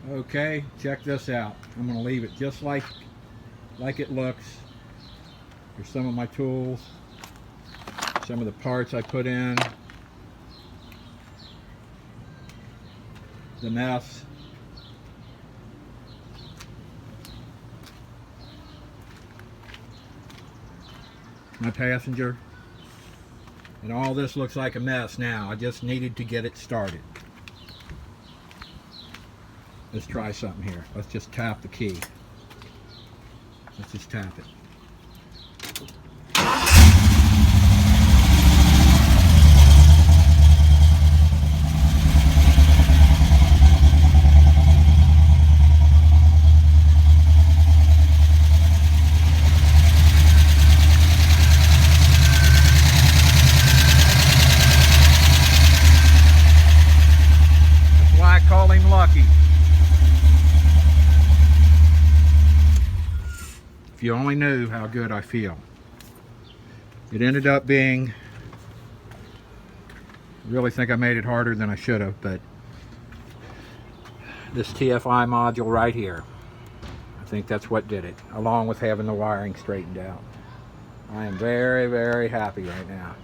Okay, check this out. I'm going to leave it just like it looks. Here's some of my tools, some of the parts I put in, the mess. My passenger. And all this looks like a mess now. I just needed to get it started. Let's try something here. Let's just tap the key. Let's just tap it. That's why I call him Lucky. If you only knew how good I feel. It ended up being, I really think I made it harder than I should have, but this TFI module right here, I think that's what did it, along with having the wiring straightened out. I am very, very happy right now.